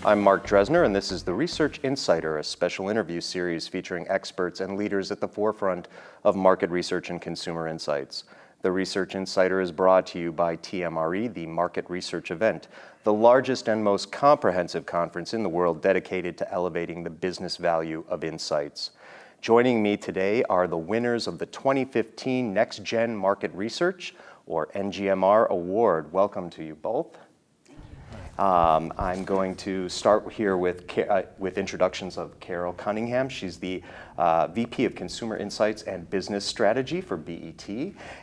I'm Mark Dresner, and this is the Research Insider, a special interview series featuring experts and leaders at the forefront of market research and consumer insights. The Research Insider is brought to you by TMRE, the Market Research Event, the largest and most comprehensive conference in the world dedicated to elevating the business value of insights. Joining me today are the winners of the 2015 Next Gen Market Research, or NGMR Award. Welcome to you both. I'm going to start here with introductions of Carol Cunningham. She's the VP of Consumer Insights and Business Strategy for BET.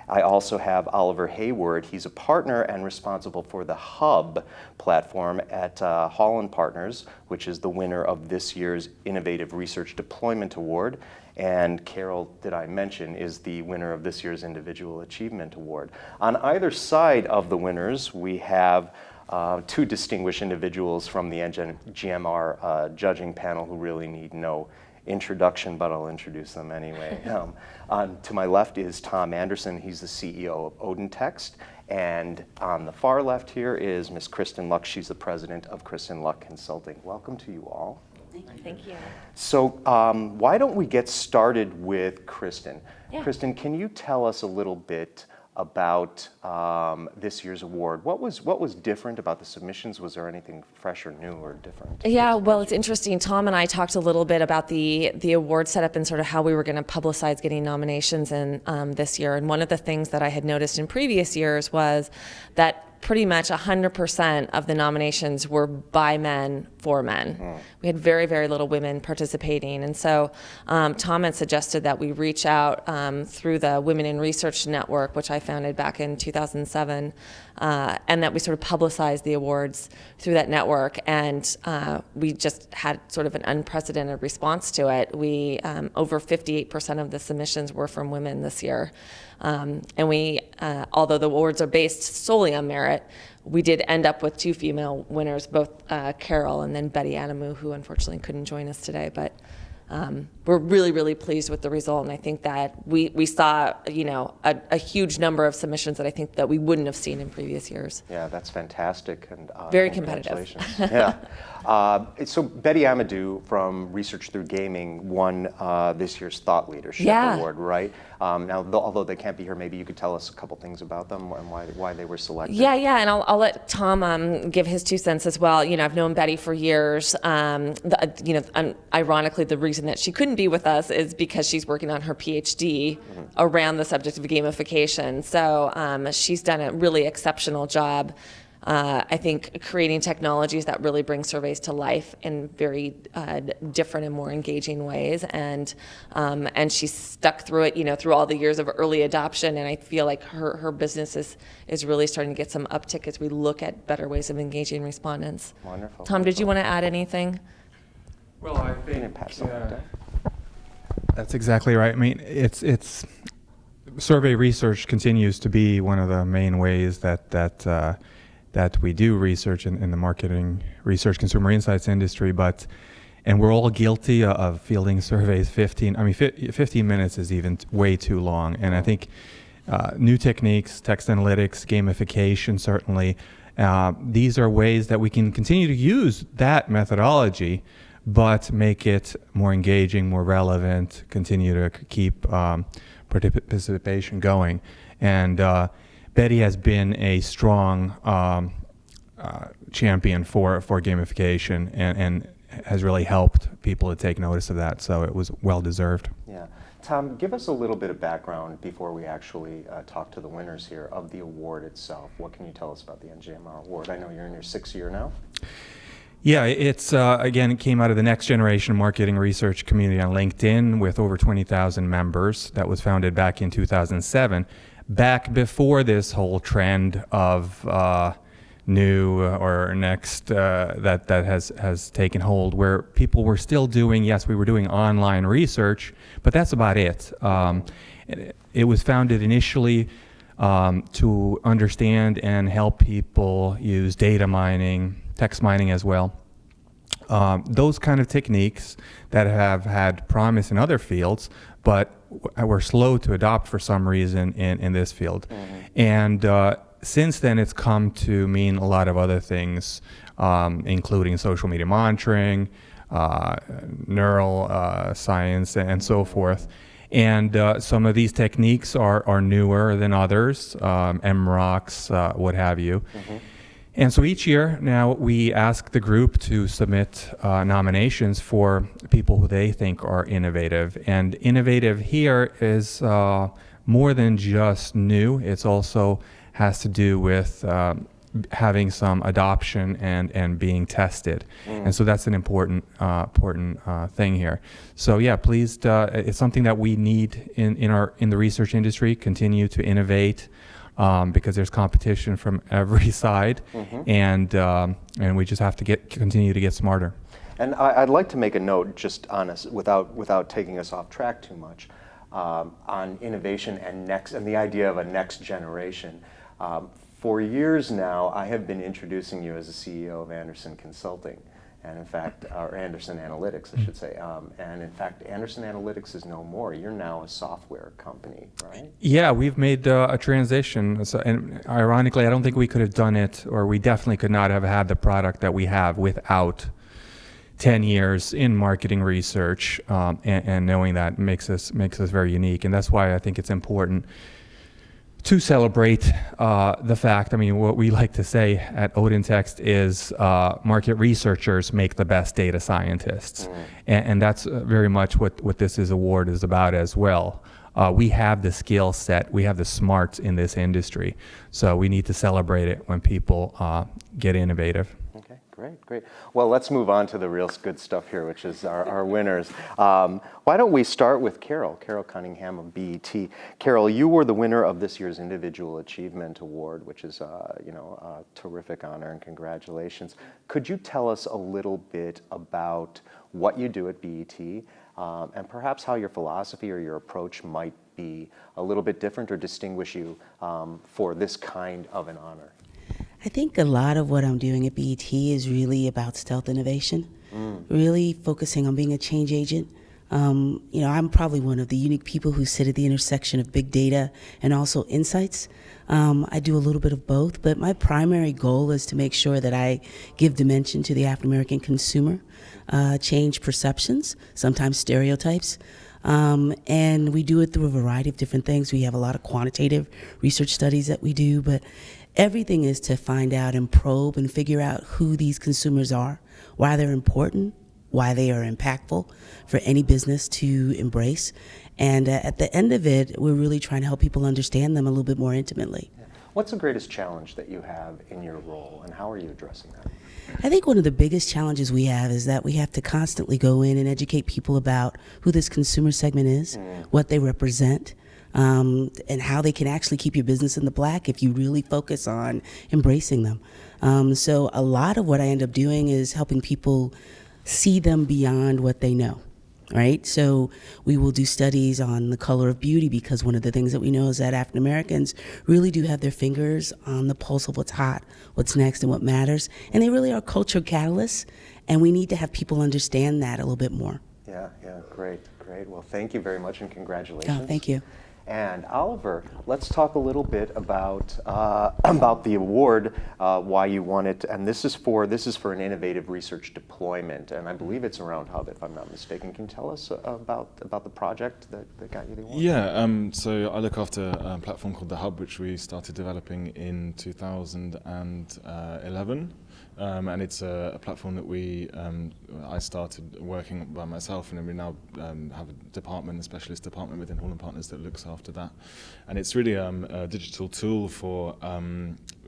I also have Oliver Hayward. He's a partner and responsible for the Hub platform at Holland Partners, which is the winner of this year's Innovative Research Deployment Award. And Carol, did I mention, is the winner of this year's Individual Achievement Award. On either side of the winners, we have two distinguished individuals from the NGMR judging panel who really need no introduction, but I'll introduce them anyway. To my left is Tom Anderson. He's the CEO of Odentext. And on the far left here is Ms. Kristen Luck. She's the president of Kristen Luck Consulting. Welcome to you all. Thank you. So why don't we get started with Kristen? Yeah. Kristen, can you tell us a little bit about this year's award? What was different about the submissions? Was there anything fresh or new or different? Yeah, well, it's interesting. Tom and I talked a little bit about the award setup and sort of how we were going to publicize getting nominations in this year. And one of the things that I had noticed in previous years was that pretty much 100% of the nominations were by men for men. We had very, very little women participating. And so Tom had suggested that we reach out through the Women in Research Network, which I founded back in 2007, and that we sort of publicize the awards through that network. And we just had sort of an unprecedented response to it. We over 58% of the submissions were from women this year. And we, although the awards are based solely on merit, we did end up with two female winners, both Carol and then Betty Adamu, who unfortunately couldn't join us today. But we're really, really pleased with the result, and I think that we saw, a huge number of submissions that I think that we wouldn't have seen in previous years. Yeah, that's fantastic, and very competitive. Yeah. So Betty Amadou from Research Through Gaming won this year's Thought Leadership Award, right? Now, although they can't be here, maybe you could tell us a couple things about them and why they were selected. Yeah, and I'll let Tom give his 2 cents as well. I've known Betty for years. Ironically, the reason that she couldn't be with us is because she's working on her PhD around the subject of gamification. So she's done a really exceptional job. I think creating technologies that really bring surveys to life in very different and more engaging ways, and she's stuck through it, through all the years of early adoption, and I feel like her business is really starting to get some uptick as we look at better ways of engaging respondents. Wonderful. Tom, did you want to add anything? Well, I think that's exactly right. I mean, it's survey research continues to be one of the main ways that we do research in the marketing research consumer insights industry, and we're all guilty of fielding surveys 15 minutes is even way too long. And I think new techniques, text analytics, gamification, certainly, these are ways that we can continue to use that methodology, but make it more engaging, more relevant, continue to keep participation going. And Betty has been a strong champion for gamification and has really helped people to take notice of that, so it was well deserved. Yeah. Tom, give us a little bit of background before we actually talk to the winners here of the award itself. What can you tell us about the NGMR Award? I know you're in your 6th year now. Yeah, it's again, it came out of the Next Generation Marketing Research community on LinkedIn with over 20,000 members. That was founded back in 2007, back before this whole trend of new or next that has taken hold, where people were still doing, yes, we were doing online research, but that's about it. It was founded initially to understand and help people use data mining, text mining as well. Those kind of techniques that have had promise in other fields, but were slow to adopt for some reason in this field. And since then, it's come to mean a lot of other things. including social media monitoring, neural science, and so forth. And some of these techniques are newer than others, MROCs, what have you. And so each year now we ask the group to submit nominations for people who they think are innovative. And innovative here is more than just new. It's also has to do with having some adoption and being tested. And so that's an important thing here. So yeah, please, it's something that we need in the research industry, continue to innovate, because there's competition from every side, and we just have to continue to get smarter. And I'd like to make a note, just on us, without taking us off track too much, on innovation and the idea of a next generation. For years now, I have been introducing you as the CEO of Anderson Consulting, and in fact, or Anderson Analytics, I should say. And in fact, Anderson Analytics is no more. You're now a software company, right? Yeah, we've made a transition. So, and ironically, I don't think we could have done it, or we definitely could not have had the product that we have without 10 years in marketing research, and knowing that makes us very unique. And that's why I think it's important to celebrate the fact. I mean, what we like to say at OdinText is market researchers make the best data scientists. And that's very much what this award is about as well. We have the skill set, we have the smarts in this industry. So we need to celebrate it when people get innovative. Okay, great. Well, let's move on to the real good stuff here, which is our winners. Why don't we start with Carol Cunningham of BET. Carol, you were the winner of this year's Individual Achievement Award, which is a terrific honor, and congratulations. Could you tell us a little bit about what you do at BET, and perhaps how your philosophy or your approach might be a little bit different or distinguish you for this kind of an honor? I think a lot of what I'm doing at BET is really about stealth innovation, really focusing on being a change agent. I'm probably one of the unique people who sit at the intersection of big data and also insights. I do a little bit of both, but my primary goal is to make sure that I give dimension to the African American consumer, change perceptions, sometimes stereotypes. And we do it through a variety of different things. We have a lot of quantitative research studies that we do, but everything is to find out and probe and figure out who these consumers are, why they're important, why they are impactful for any business to embrace. And at the end of it, we're really trying to help people understand them a little bit more intimately. What's the greatest challenge that you have in your role, and how are you addressing that? I think one of the biggest challenges we have is that we have to constantly go in and educate people about who this consumer segment is, what they represent, and how they can actually keep your business in the black if you really focus on embracing them. So a lot of what I end up doing is helping people see them beyond what they know. Right? So we will do studies on the color of beauty, because one of the things that we know is that African Americans really do have their fingers on the pulse of what's hot, what's next, and what matters. And they really are culture catalysts, and we need to have people understand that a little bit more. Yeah, great. Well, thank you very much, and congratulations. Oh, thank you. And Oliver, let's talk a little bit about the award, why you won it, and this is for an innovative research deployment, and I believe it's around Hub, if I'm not mistaken. Can you tell us about the project that got you the award? Yeah, so I look after a platform called the Hub, which we started developing in 2011. And it's a platform that I started working by myself, and we now have a specialist department within Hall & Partners that looks after that. And it's really a digital tool for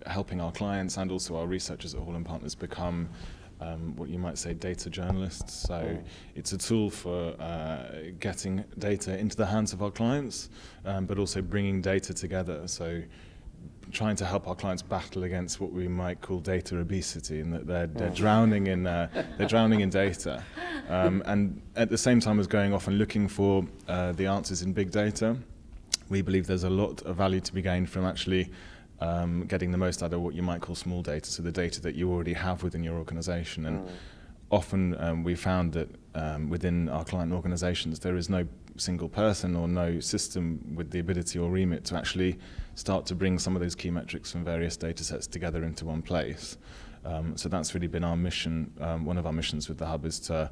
helping our clients and also our researchers at Hall & Partners become what you might say data journalists. So it's a tool for getting data into the hands of our clients, but also bringing data together. So trying to help our clients battle against what we might call data obesity, and that they're drowning in data, and at the same time as going off and looking for the answers in big data, we believe there's a lot of value to be gained from actually getting the most out of what you might call small data, so the data that you already have within your organization. And often we found that within our client organizations there is no single person or no system with the ability or remit to actually start to bring some of those key metrics from various data sets together into one place. So that's really been our mission. One of our missions with the hub is to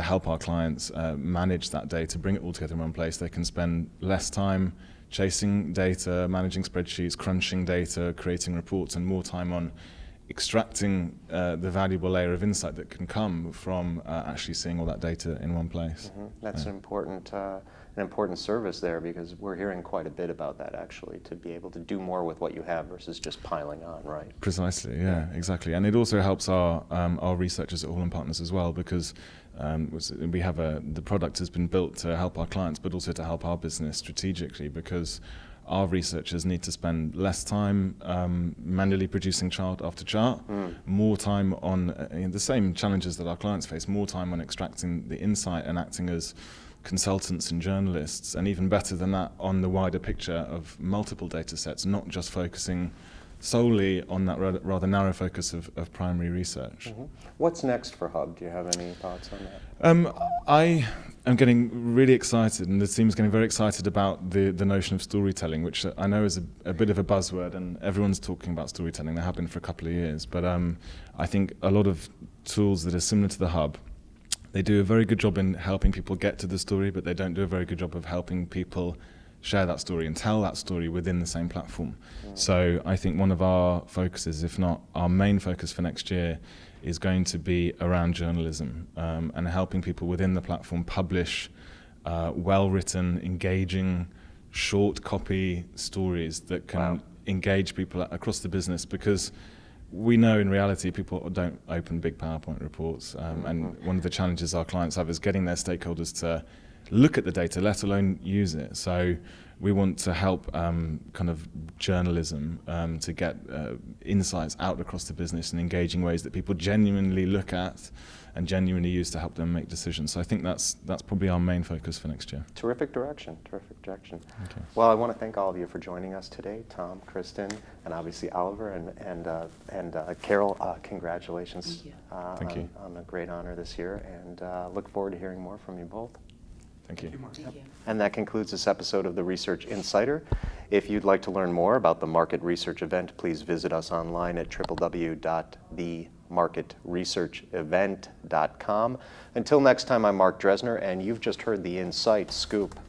help our clients manage that data, bring it all together in one place. They can spend less time chasing data, managing spreadsheets, crunching data, creating reports, and more time on extracting the valuable layer of insight that can come from actually seeing all that data in one place. That's an important service there, because we're hearing quite a bit about that, actually, to be able to do more with what you have versus just piling on, right? Precisely, yeah, exactly. And it also helps our researchers at Hall & Partners as well, because we have the product has been built to help our clients, but also to help our business strategically, because our researchers need to spend less time manually producing chart after chart, more time on the same challenges that our clients face, more time on extracting the insight and acting as consultants and journalists, and even better than that, on the wider picture of multiple data sets, not just focusing solely on that rather narrow focus of primary research. What's next for Hub? Do you have any thoughts on that? I am getting really excited, and the team is getting very excited about the notion of storytelling, which I know is a bit of a buzzword, and everyone's talking about storytelling. They have been for a couple of years, but I think a lot of tools that are similar to the Hub, they do a very good job in helping people get to the story, but they don't do a very good job of helping people share that story and tell that story within the same platform. So I think one of our focuses, if not our main focus for next year, is going to be around journalism and helping people within the platform publish well-written, engaging, short copy stories that can engage people across the business, because we know in reality people don't open big PowerPoint reports, and one of the challenges our clients have is getting their stakeholders to look at the data, let alone use it. So we want to help kind of journalism to get insights out across the business in engaging ways that people genuinely look at and genuinely use to help them make decisions. So I think that's probably our main focus for next year. Terrific direction, terrific direction. Okay. Well, I want to thank all of you for joining us today, Tom, Kristen, and obviously Oliver and Carol. Congratulations Thank you. on a great honor this year, and look forward to hearing more from you both. Thank you. And that concludes this episode of the Research Insider. If you'd like to learn more about the Market Research event, please visit us online at www.themarketresearchevent.com. Until next time, I'm Mark Dresner, and you've just heard the Insight Scoop.